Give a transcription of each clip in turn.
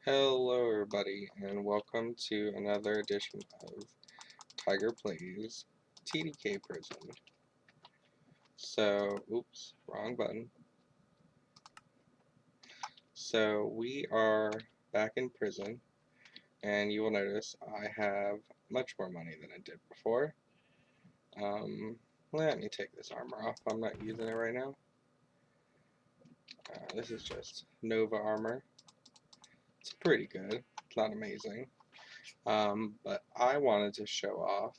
Hello everybody and welcome to another edition of Tiger Plays TDK Prison. So, oops, wrong button. So we are back in prison and you will notice I have much more money than I did before. Let me take this armor off, I'm not using it right now. This is just Nova armor. It's pretty good, it's not amazing. But I wanted to show off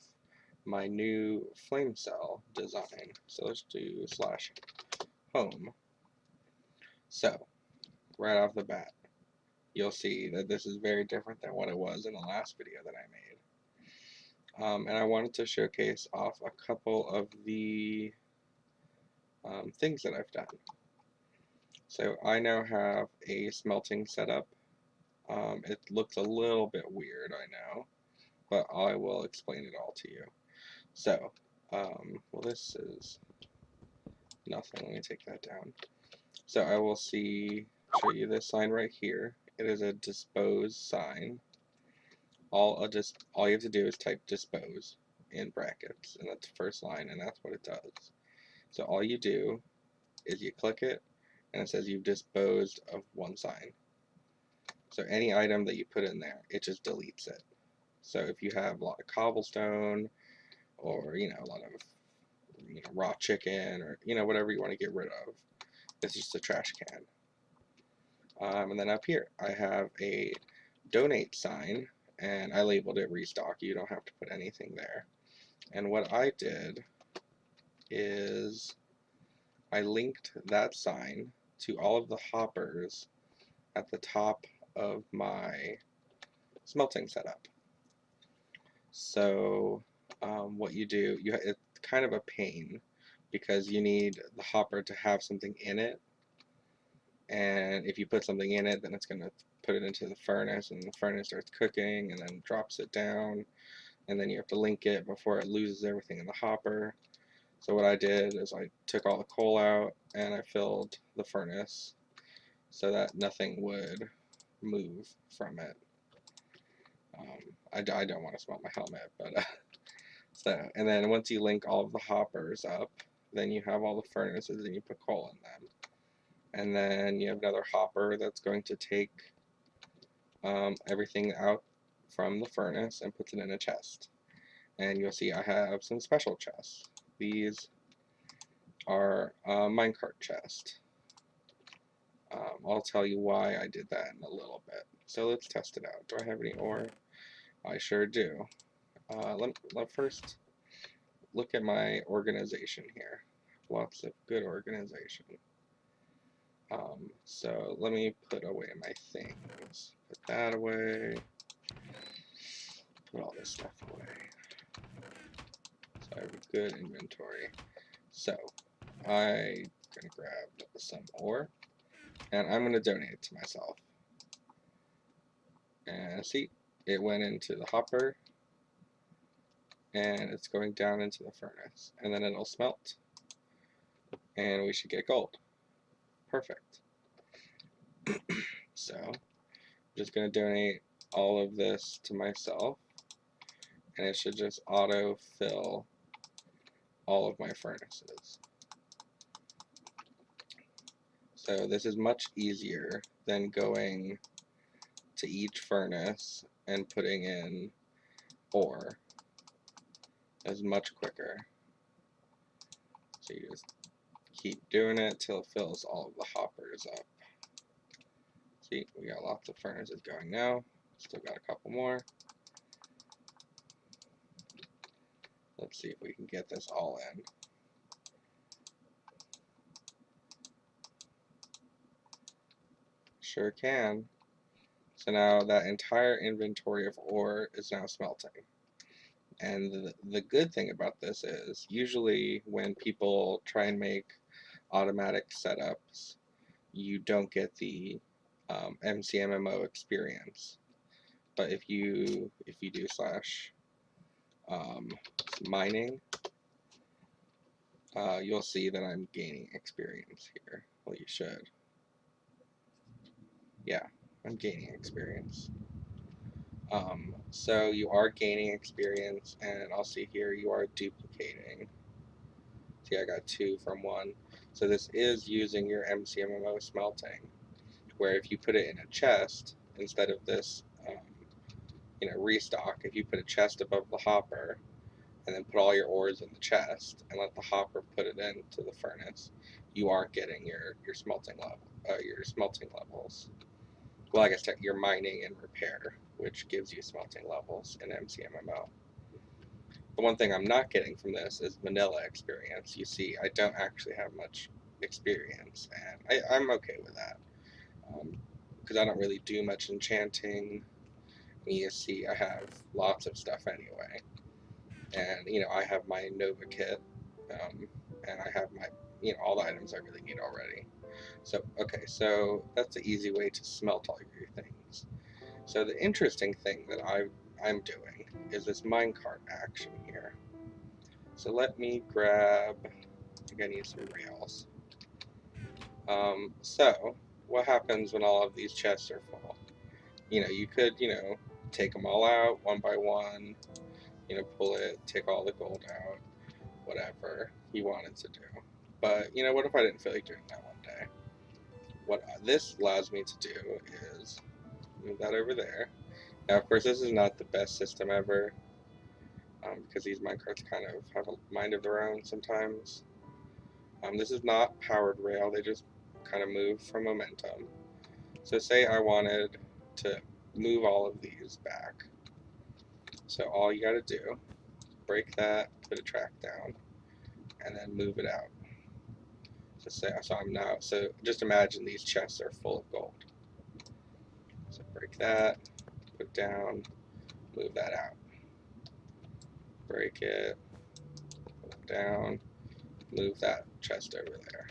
my new flame cell design. So let's do /home. So right off the bat, you'll see that this is very different than what it was in the last video that I made. And I wanted to showcase off a couple of the things that I've done. So I now have a smelting setup. It looks a little bit weird, I know, but I will explain it all to you. So, well, this is nothing. Let me take that down. So I will show you this sign right here. It is a dispose sign. All you have to do is type dispose in brackets, and that's the first line, and that's what it does. So all you do is you click it, and it says you've disposed of one sign. So any item that you put in there, it just deletes it. So if you have a lot of cobblestone, or a lot of raw chicken, or whatever you want to get rid of, it's just a trash can. And then up here, I have a donate sign, and I labeled it restock. You don't have to put anything there. And what I did is I linked that sign to all of the hoppers at the top of my smelting setup. So what you do, it's kind of a pain because you need the hopper to have something in it, and if you put something in it, then it's going to put it into the furnace, and the furnace starts cooking and then drops it down, and then you have to link it before it loses everything in the hopper. So what I did is I took all the coal out and I filled the furnace so that nothing would move from it. I don't want to smell my helmet, but and then once you link all of the hoppers up, then you have all the furnaces and you put coal in them. And then you have another hopper that's going to take everything out from the furnace and puts it in a chest. And you'll see I have some special chests. These are minecart chest. I'll tell you why I did that in a little bit. So let's test it out. Do I have any ore? I sure do. Let first look at my organization here. Lots of good organization. So let me put away my things. Put that away. Put all this stuff away. So I have a good inventory. So I'm gonna grab some ore, and I'm gonna donate it to myself. And see, it went into the hopper, and it's going down into the furnace, and then it'll smelt, and we should get gold. Perfect. So I'm just gonna donate all of this to myself, and it should just auto fill all of my furnaces. So this is much easier than going to each furnace and putting in ore. It's much quicker. So you just keep doing it till it fills all of the hoppers up. See, we got lots of furnaces going now. Still got a couple more. Let's see if we can get this all in. Sure can. So now that entire inventory of ore is now smelting. And the good thing about this is, usually when people try and make automatic setups, you don't get the MCMMO experience. But if you do /mining, you'll see that I'm gaining experience here. Well, you should. Yeah. I'm gaining experience. So you are gaining experience, and I'll see here you are duplicating. See, I got 2 from 1. So this is using your MCMMO smelting, where if you put it in a chest, instead of this, restock, if you put a chest above the hopper, and then put all your ores in the chest, and let the hopper put it into the furnace, you are getting your smelting levels. Well, I guess your mining and repair, which gives you smelting levels in MCMMO. The one thing I'm not getting from this is vanilla experience. You see, I don't actually have much experience, and I'm okay with that, because I don't really do much enchanting. And you see, I have lots of stuff anyway, and I have my Nova kit, and I have my all the items I really need already. So okay, so that's an easy way to smelt all your things. So the interesting thing that I'm doing is this minecart action here. So let me grab, I think I need some rails. So what happens when all of these chests are full? You could, take them all out one by one, pull it, take all the gold out, whatever you wanted to do. But, what if I didn't feel like doing that one day? What this allows me to do is move that over there. Now, of course, this is not the best system ever, because these minecarts kind of have a mind of their own sometimes. This is not powered rail, they just kind of move from momentum. So say I wanted to move all of these back. So all you gotta do, break that, put a track down, and then move it out. So just imagine these chests are full of gold. So break that, put it down, move that out. Break it, put it down, move that chest over there.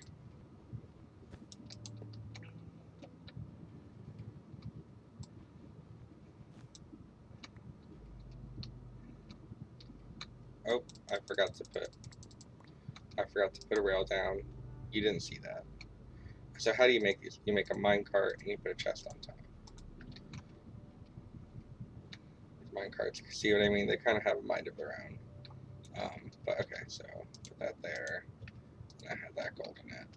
Oh, I forgot to put a rail down. You didn't see that. So how do you make these? You make a minecart and you put a chest on top. These minecarts, see what I mean? They kind of have a mind of their own. But okay, so put that there. And I had that gold in it.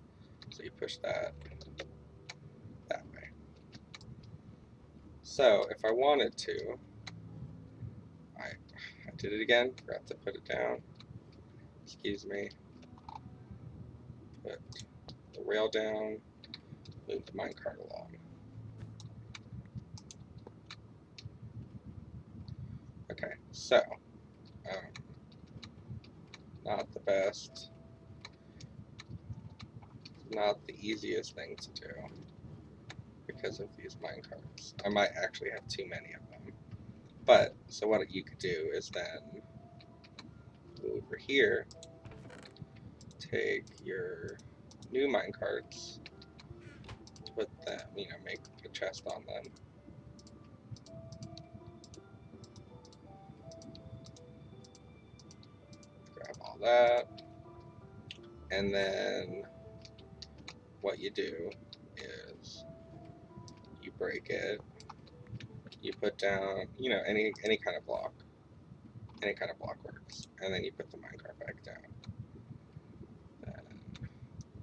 So you push that way. So if I wanted to, I did it again. Forgot to put it down. Excuse me. Put the rail down. Move the minecart along. Okay, so not the best, not the easiest thing to do because of these minecarts. I might actually have too many of them. But, so what you could do is then go over here, take your new minecarts, put them, make a chest on them. Grab all that. And then what you do is you break it, you put down, any kind of block. Any kind of block works. And then you put the minecart back down. Then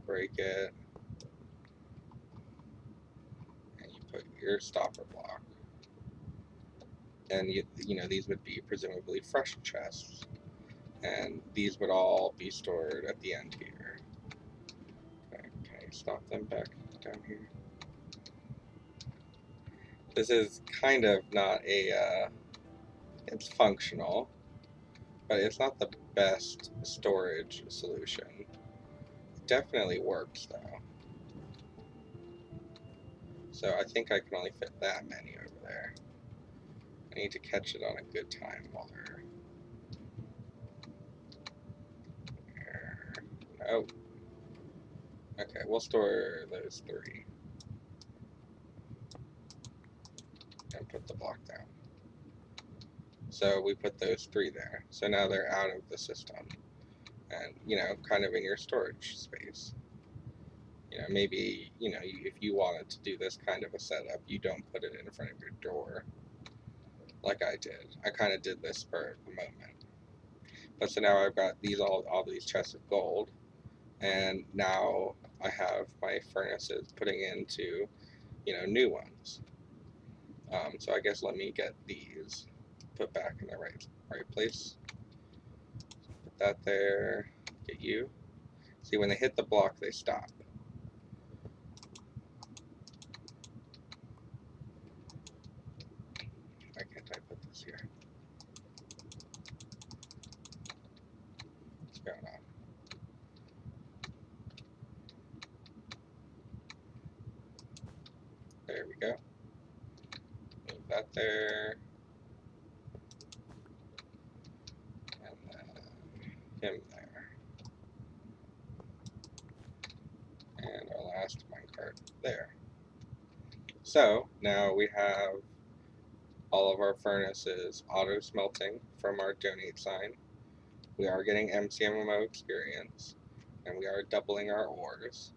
break it, and you put your stopper block. And these would be presumably fresh chests, and these would all be stored at the end here. Okay, can I stop them back down here? This is kind of not it's functional, but it's not the best storage solution. It definitely works though. So I think I can only fit that many over there. I need to catch it on a good time while they're there. Oh. Okay, we'll store those 3. And put the block down. So we put those 3 there. So now they're out of the system. And, kind of in your storage space. maybe, if you wanted to do this kind of a setup, you don't put it in front of your door like I did. I kind of did this for the moment. But so now I've got all these chests of gold, and now I have my furnaces putting into, new ones. So I guess let me get these put back in the right place. Put that there. Get you. See, when they hit the block, they stop. Why can't I put this here? What's going on? There we go. Move that there. And then him there. And our last minecart there. So now we have all of our furnaces auto smelting from our donate sign. We are getting MCMMO experience, and we are doubling our ores.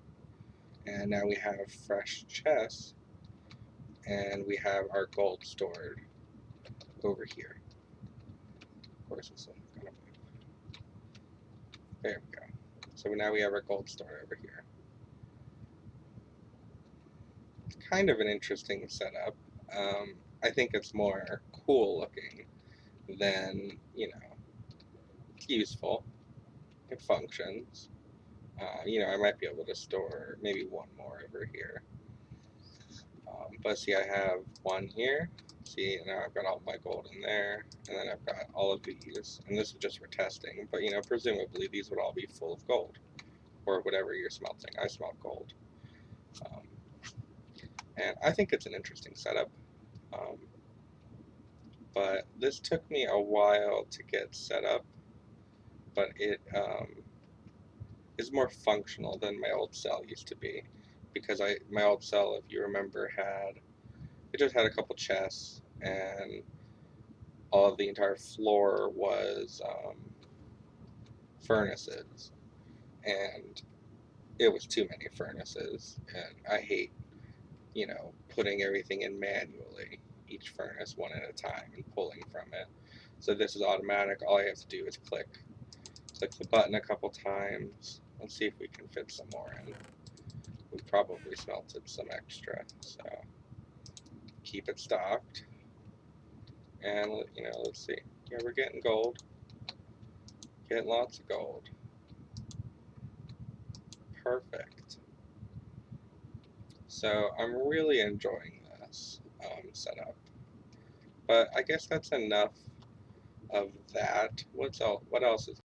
And now we have fresh chests, and we have our gold stored over here. Of course, this one's gonna move. There we go. So now we have our gold stored over here. It's kind of an interesting setup. I think it's more cool looking than, it's useful. It functions. I might be able to store maybe one more over here. But see, I have one here. See, now I've got all my gold in there, and then I've got all of these, and this is just for testing, but presumably these would all be full of gold, or whatever you're smelting. I smelt gold. And I think it's an interesting setup, but this took me a while to get set up, but it is more functional than my old cell used to be, because my old cell, if you remember, it just had a couple chests, and all of the entire floor was furnaces, and it was too many furnaces, and I hate, putting everything in manually, each furnace one at a time, and pulling from it. So this is automatic. All I have to do is click the button a couple times. Let's see if we can fit some more in. We probably smelted some extra, so keep it stocked. And let's see. Yeah, we're getting gold. Getting lots of gold. Perfect. So I'm really enjoying this setup. But I guess that's enough of that. What else is